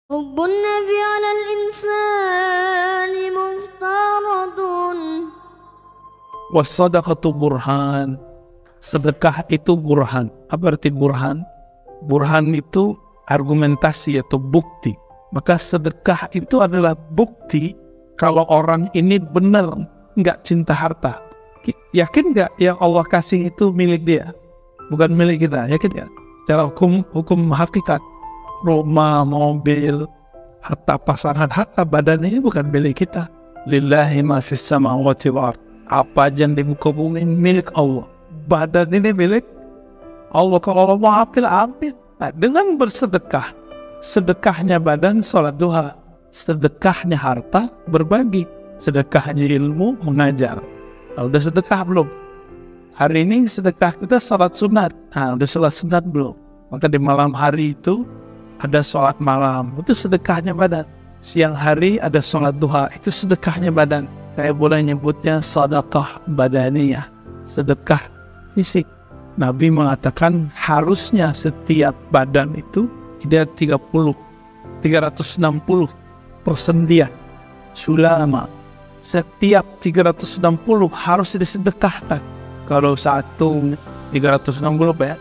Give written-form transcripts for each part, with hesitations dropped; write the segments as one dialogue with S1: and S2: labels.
S1: حب النبي على الإنسان مفترض.
S2: Wassadaqatu burhan. Sedekah itu burhan. Apa arti burhan? Burhan itu argumentasi atau bukti. Maka sedekah itu adalah bukti kalau orang ini benar nggak cinta harta. Yakin nggak yang Allah kasih itu milik dia, bukan milik kita? Yakin nggak? Secara hukum hakikat, rumah, mobil, harta pasangan, harta badan ini bukan milik kita. Lillahi ma fis samawati wal ardh. Apa aja yang di muka bumi milik Allah. Badan ini milik Allah. Kalau Allah mau ambil. Nah, dengan bersedekah, sedekahnya badan sholat duha, sedekahnya harta berbagi, sedekahnya ilmu mengajar. Nah, udah sedekah belum? Hari ini sedekah kita sholat sunat. Nah, udah sholat sunat belum? Maka di malam hari itu ada sholat malam, itu sedekahnya badan. Siang hari ada sholat duha, itu sedekahnya badan. Saya boleh nyebutnya sedekah badaniyah, sedekah fisik. Nabi mengatakan harusnya setiap badan itu ada 360 persendian sulama. Setiap 360 harus disedekahkan. Kalau satu 360 Pak ya?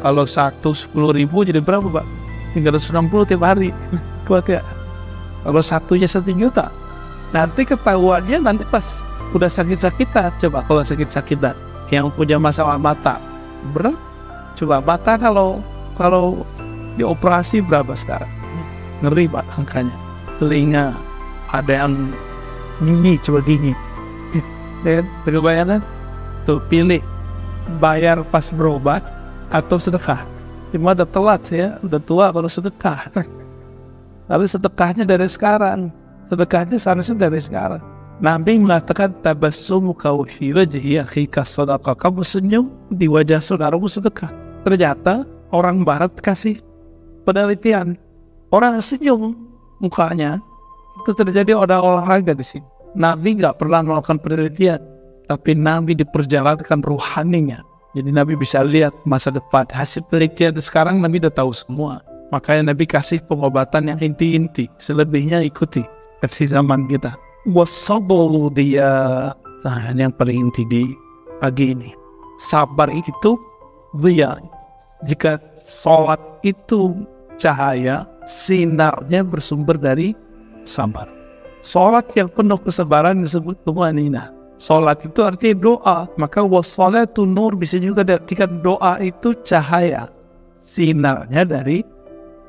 S2: Kalau satu 10.000 jadi berapa Pak? 360 tiap hari. Kuat ya? Kalau satunya 1 juta. Nanti ketahuannya nanti pas udah sakit-sakitan. Coba kalau sakit-sakitan yang punya masalah mata berat, coba mata kalau dioperasi berapa sekarang? Ngeri Pak angkanya. Telinga ada yang gini, coba gini. Dan bayangan tuh pilih bayar pas berobat atau sedekah. Cuma udah telat ya, udah tua baru sedekah. Tapi sedekahnya dari sekarang. Sedekahnya seharusnya dari sekarang. Nabi mengatakan tabassumuka fi wajhi akhika sadaqah. Kamu senyum di wajah saudaramu sedekah. Ternyata orang barat kasih penelitian. Orang senyum mukanya itu terjadi olahraga di sini. Nabi nggak pernah melakukan penelitian, tapi Nabi diperjalankan ruhaninya. Jadi Nabi bisa lihat masa depan. Hasil penelitian sekarang Nabi udah tahu semua. Makanya Nabi kasih pengobatan yang inti-inti. Selebihnya ikuti versi zaman kita. Wasabru dia. Nah, ini yang paling inti di pagi ini. Sabar itu dia. Jika sholat itu cahaya, sinarnya bersumber dari sabar. Sholat yang penuh kesabaran disebut tumanina. Sholat itu artinya doa. Maka wassalatu nur bisa juga diartikan doa itu cahaya. Sinarnya dari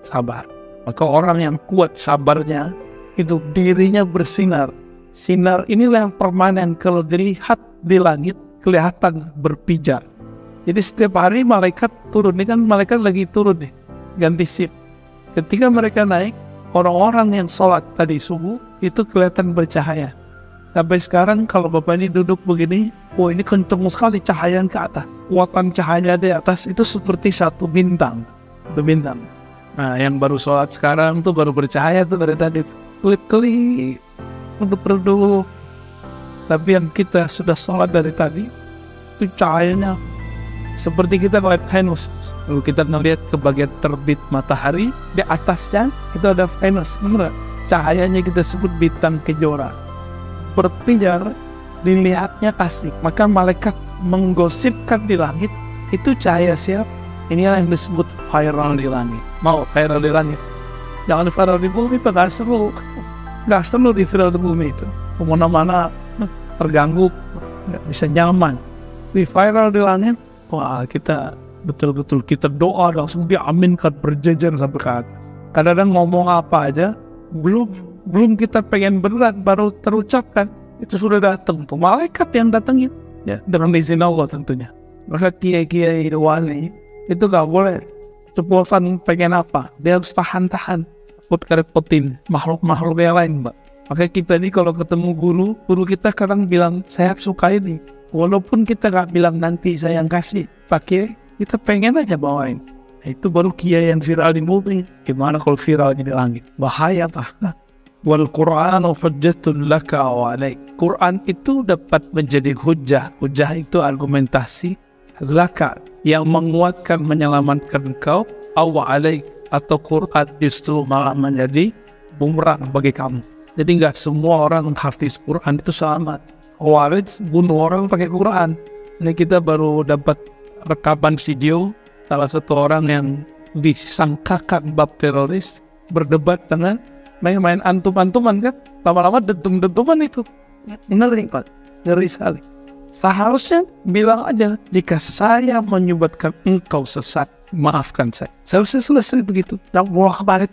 S2: sabar. Maka orang yang kuat sabarnya, itu dirinya bersinar. Sinar inilah yang permanen. Kalau dilihat di langit, kelihatan berpijar. Jadi setiap hari malaikat turun. Ini kan malaikat lagi turun nih, ganti shift. Ketika mereka naik, orang-orang yang sholat tadi subuh, itu kelihatan bercahaya. Sampai sekarang kalau Bapak ini duduk begini, oh ini kenceng sekali cahaya ke atas. Kuatan cahaya di atas itu seperti satu bintang. Satu bintang. Nah, yang baru sholat sekarang tuh baru bercahaya tuh dari tadi. Kelip-kelip, redup-redup. Tapi yang kita sudah sholat dari tadi, itu cahayanya seperti kita melihat Venus. Lalu kita melihat ke bagian terbit matahari, di atasnya itu ada Venus. Benar? Cahayanya kita sebut bintang kejora. Berpijar, dilihatnya asik. Maka malaikat menggosipkan di langit, itu cahaya siapa? Inilah yang disebut viral di langit. Mau viral di langit? Jangan viral di bumi, nggak seru. Nggak seru di viral di bumi itu. Kemana-mana terganggu, nggak bisa nyaman. Di viral di langit, wah kita betul-betul kita doa langsung diaminkan berjejer sampai ke atas. Kadang-kadang ngomong apa aja, belum kita pengen berat baru terucapkan, itu sudah datang tuh malaikat yang datangin ya, dengan izin Allah tentunya. Maka kiai-kiai wali itu gak boleh ceplosan pengen apa, dia harus tahan repotin makhluk-makhluk yang lain Mbak. Maka kita ini kalau ketemu guru kita kadang bilang saya suka ini, walaupun kita gak bilang nanti saya yang kasih pakai, kita pengen aja bawain. Itu baru kiai yang viral di bumi. Gimana kalau viral di langit? Bahaya Pak. Wal Qur'anu hujjatun laka wa alaik. Quran itu dapat menjadi hujjah. Hujjah itu argumentasi laka yang menguatkan, menyelamatkan engkau, wa alaik atau Quran justru malah menjadi bumerang bagi kamu. Jadi nggak semua orang hafiz Quran itu selamat. Khawarij bunuh orang pakai Quran. Ini kita baru dapat rekaman video salah satu orang yang disangkakan bab teroris berdebat dengan main-main antum-antuman kan. Lama-lama dentum-dentuman itu. Ngeri Pak, ngeri sekali. Seharusnya bilang aja, jika saya menyebabkan engkau sesat, maafkan saya. Seharusnya selesai begitu. Yang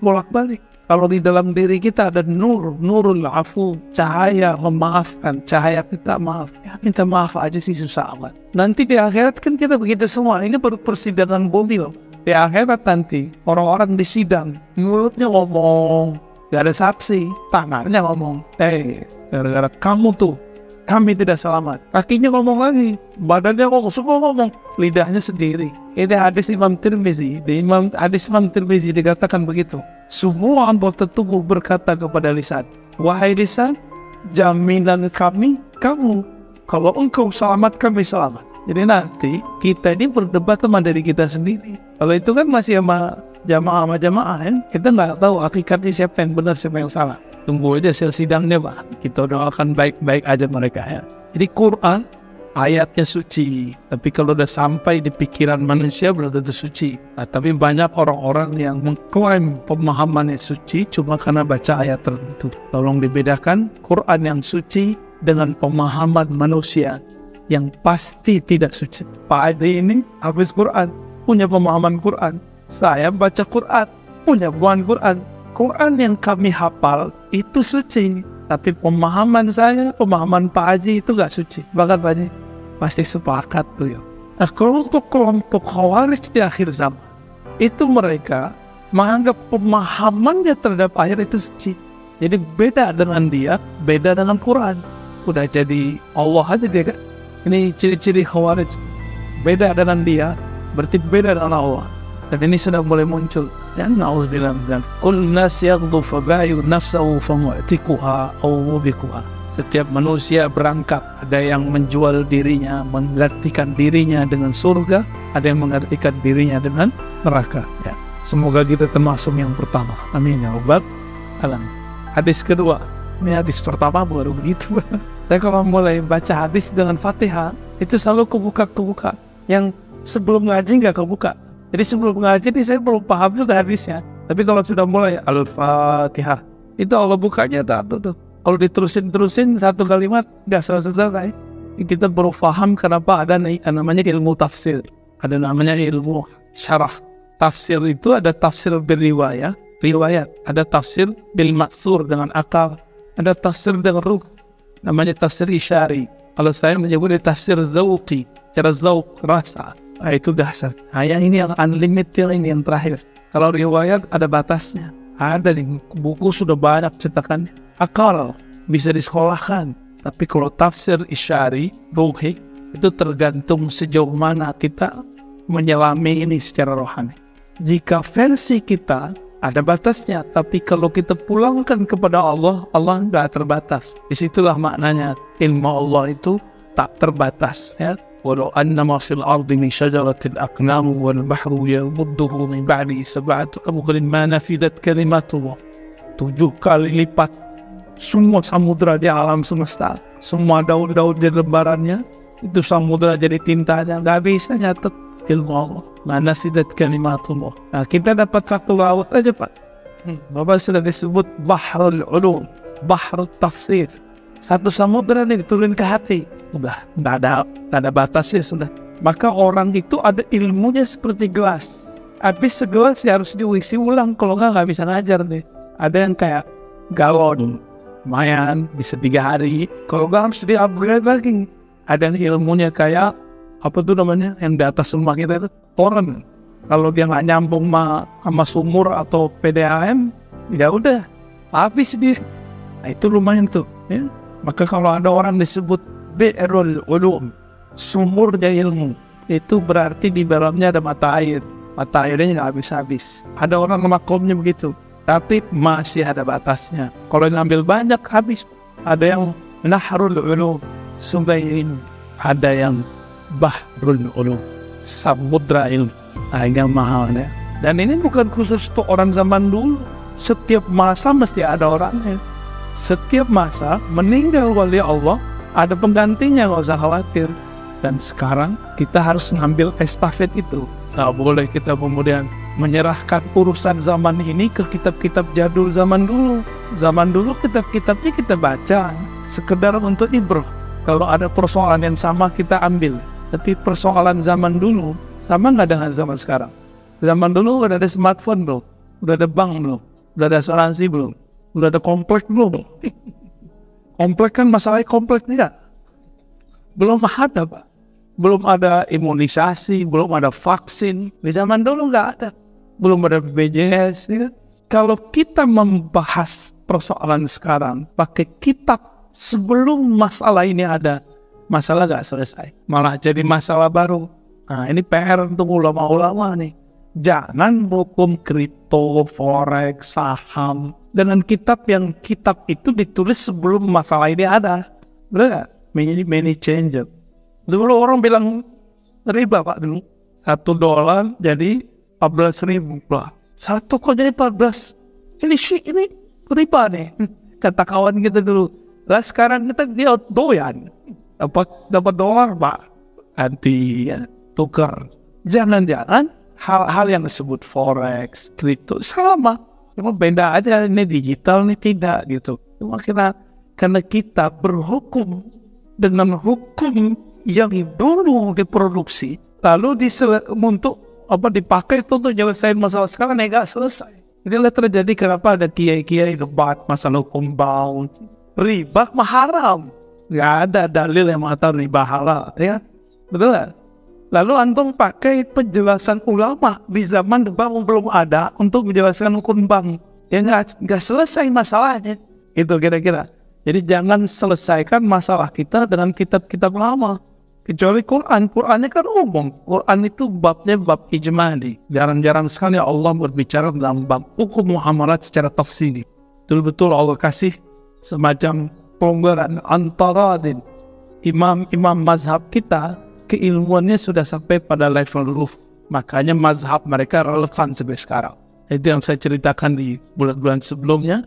S2: bolak-balik. Kalau di dalam diri kita ada nurul afu, cahaya memaafkan, cahaya minta maaf. Ya minta maaf aja sih susah amat. Nanti di akhirat kan kita begitu semua. Ini baru persidangan bumi loh. Di akhirat nanti orang-orang disidang, mulutnya ngomong, gak ada saksi, tangannya ngomong, gara-gara kamu tuh kami tidak selamat. Kakinya ngomong lagi, badannya ngomong, semua ngomong, lidahnya sendiri. Ini hadis Imam Tirmizi. Di hadis Imam Tirmizi dikatakan begitu. Semua anggota tubuh berkata kepada lisan, wahai lisan, jaminan kami kamu. Kalau engkau selamat, kami selamat. Jadi nanti kita ini berdebat sama diri kita sendiri. Kalau itu kan masih sama jamaah kan? Kita nggak tahu hakikatnya siapa yang benar, siapa yang salah. Tunggu aja hasil sidangnya Pak. Kita doakan baik-baik aja mereka ya. Jadi Quran ayatnya suci, tapi kalau udah sampai di pikiran manusia belum tentu suci. Nah, tapi banyak orang-orang yang mengklaim pemahamannya suci cuma karena baca ayat tertentu. Tolong dibedakan Quran yang suci dengan pemahaman manusia yang pasti tidak suci. Pak Adi ini habis Quran, punya pemahaman Quran. Saya baca Quran, punya pemahaman Quran. Quran yang kami hafal itu suci, tapi pemahaman saya, pemahaman Pak Haji itu gak suci. Bahkan Pak Haji pasti sepakat tuh ya. Nah, kalau untuk kelompok Khawarij di akhir zaman, itu mereka menganggap pemahamannya terhadap ayat itu suci. Jadi beda dengan dia, beda dengan Quran. Udah jadi Allah aja dia kan. Ini ciri-ciri Khawarij. Beda dengan dia, berarti beda dengan Allah. Dan ini sudah mulai muncul. Ya, na'udzubillah min dzalik. Qul nas yaghdu fa ba'yu nafsahu fa mu'tikuha aw mubikuha. Setiap manusia berangkat, ada yang menjual dirinya, menggantikan dirinya dengan surga, ada yang menggantikan dirinya dengan neraka. Ya. Semoga kita termasuk yang pertama. Amin ya rabbal alamin. Hadis kedua. Ini hadis pertama baru begitu. Saya kalau mulai baca hadis dengan Fatihah, itu selalu kebuka. Yang sebelum ngaji nggak kebuka. Jadi sebelum ngaji ini saya belum paham juga hadisnya. Tapi kalau sudah mulai Al-Fatihah, itu Allah bukanya tuh. Kalau diterusin satu kalimat nggak selesai. Kita baru paham kenapa ada namanya ilmu tafsir. Ada namanya ilmu syarah. Tafsir itu ada tafsir riwayat. Ada tafsir bil maksur dengan akal. Ada tafsir dengan ruh. Namanya tafsir isyari. Kalau saya menyebutnya tafsir zauqi. Cara zauq, rasa. Nah, itu dasar. Nah, yang ini yang unlimited, ini yang terakhir. Kalau riwayat ada batasnya. Ada di buku sudah banyak cetakannya. Akal bisa disekolahkan. Tapi kalau tafsir isyari, ruhi, itu tergantung sejauh mana kita menyelami ini secara rohani. Jika versi kita ada batasnya, tapi kalau kita pulangkan kepada Allah, Allah nggak terbatas. Disitulah maknanya ilmu Allah itu tak terbatas. Ya. Walau annama fil ardi min syajaratin aqnamu wal bahru yamudduhu min ba'di sab'ati abhurin ma nafidat kalimatullah. 7 kali lipat semua samudra di alam semesta, semua daun-daun di lembarannya, itu samudra jadi tintanya, nggak bisa nyatet ilmu Allah. Ma nafidat kalimatullah. Nah, kita dapat satu laut aja Pak. Bapak sudah disebut Bahrul Ulum, Bahrul Tafsir. Satu samudra nih turun ke hati. Udah, nggak ada batasnya sudah. Maka orang itu ada ilmunya seperti gelas. Habis segelas ya harus diisi ulang. Kalau nggak bisa ngajar deh. Ada yang kayak galon, lumayan bisa 3 hari. Kalau nggak harus di-upgrade lagi. Ada yang ilmunya kayak apa tuh namanya yang di atas rumah kita itu toren. Kalau dia nggak nyambung sama sumur atau PDAM, ya udah habis dia. Nah, itu lumayan tuh. Ya. Maka kalau ada orang disebut Bi'rul Ulum, sumurnya ilmu, itu berarti di dalamnya ada mata air. Mata airnya nggak habis-habis. Ada orang makomnya begitu, tapi masih ada batasnya. Kalau ngambil banyak habis. Ada yang Nahrul Ulum, sungai ilmu. Ada yang Bahrul Ulum, samudra ilmu. Nah, yang mahal ya. Dan ini bukan khusus untuk orang zaman dulu. Setiap masa mesti ada orangnya. Setiap masa meninggal wali Allah, ada penggantinya, nggak usah khawatir. Dan sekarang kita harus ngambil estafet itu. Nggak boleh kita kemudian menyerahkan urusan zaman ini ke kitab-kitab jadul zaman dulu. Zaman dulu kitab-kitabnya kita baca sekedar untuk ibrah. Kalau ada persoalan yang sama kita ambil. Tapi persoalan zaman dulu sama nggak dengan zaman sekarang? Zaman dulu udah ada smartphone belum? Udah ada bank belum? Udah ada asuransi belum? Udah ada komplek belum? Komplek kan masalahnya komplek tidak? Belum ada, Pak. Belum ada imunisasi, belum ada vaksin. Di zaman dulu nggak ada. Belum ada BPJS. Ya. Kalau kita membahas persoalan sekarang pakai kitab sebelum masalah ini ada, masalah nggak selesai. Malah jadi masalah baru. Nah, ini PR untuk ulama-ulama nih. Jangan hukum kripto, forex, saham dengan kitab yang kitab itu ditulis sebelum masalah ini ada. Benar nggak? Many changer. Dulu orang bilang riba, Pak, dulu. $1 jadi 14.000 lah. 1 kok jadi 14? Ini riba nih. Kata kawan kita dulu. Lah sekarang kita dia doyan. Dapat dolar, Pak. Nanti ya, tukar. Jangan-jangan hal-hal yang disebut forex, kripto sama, cuma beda aja, ini digital, ini tidak gitu. Cuma karena kita berhukum dengan hukum yang dulu diproduksi, lalu untuk dipakai itu untuk nyelesain masalah sekarang nggak selesai. Inilah terjadi kenapa ada kiai-kiai debat masalah hukum bound, riba haram, nggak ada dalil yang mengatakan riba halal, ya betul nggak? Lalu antum pakai penjelasan ulama di zaman bank belum ada untuk menjelaskan hukum bank. Ya nggak selesai masalahnya. Itu kira-kira. Jadi jangan selesaikan masalah kita dengan kitab-kitab lama. Kecuali Quran. Qurannya kan umum. Quran itu babnya bab ijmali. Jarang-jarang sekali Allah berbicara dalam bab hukum muamalat secara tafsili. Betul-betul Allah kasih semacam pelonggaran antara imam-imam mazhab kita. Keilmuannya sudah sampai pada level roof. Makanya mazhab mereka relevan sampai sekarang. Itu yang saya ceritakan di bulan-bulan sebelumnya.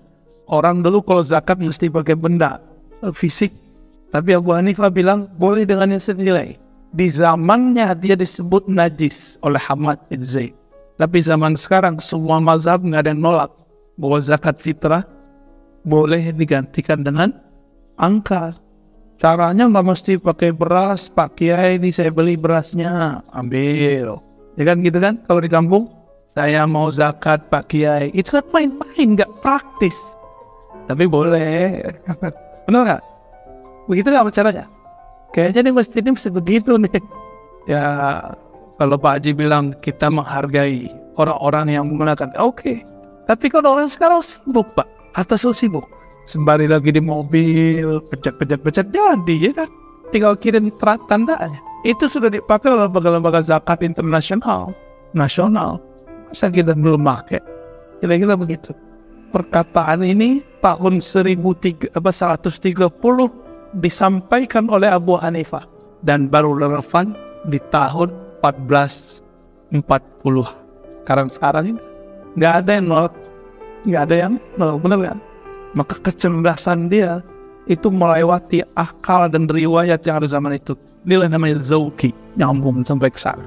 S2: Orang dulu kalau zakat mesti pakai benda fisik. Tapi Abu Hanifah bilang boleh dengan yang senilai. Di zamannya dia disebut najis oleh Hamad bin Zaid. Tapi zaman sekarang semua mazhab nggak ada yang nolak bahwa zakat fitrah boleh digantikan dengan angka. Caranya nggak mesti pakai beras, Pak Kiai ini saya beli berasnya, ambil. Ya kan gitu kan, kalau di kampung, saya mau zakat Pak Kiai, itu kan main-main, nggak praktis. Tapi boleh, benar nggak? Begitu nggak caranya? Kayaknya nih mesti begitu nih. Ya, kalau Pak Haji bilang kita menghargai orang-orang yang menggunakan, oke. Tapi kalau orang sekarang sibuk, Pak, atas sibuk. Sembari lagi di mobil, pecet jadi, ya kan? Tinggal kirim tandanya. Itu sudah dipakai oleh lembaga zakat internasional, nasional. Masa kita belum pakai? Kira-kira begitu. Perkataan ini tahun 130 disampaikan oleh Abu Hanifah. Dan baru relevan di tahun 1440. Sekarang ini nggak ada yang nolak. Nggak ada yang nolak, benar kan? Maka kecerdasan dia itu melewati akal dan riwayat yang ada zaman itu. Inilah namanya Zauki, nyambung sampai ke sana.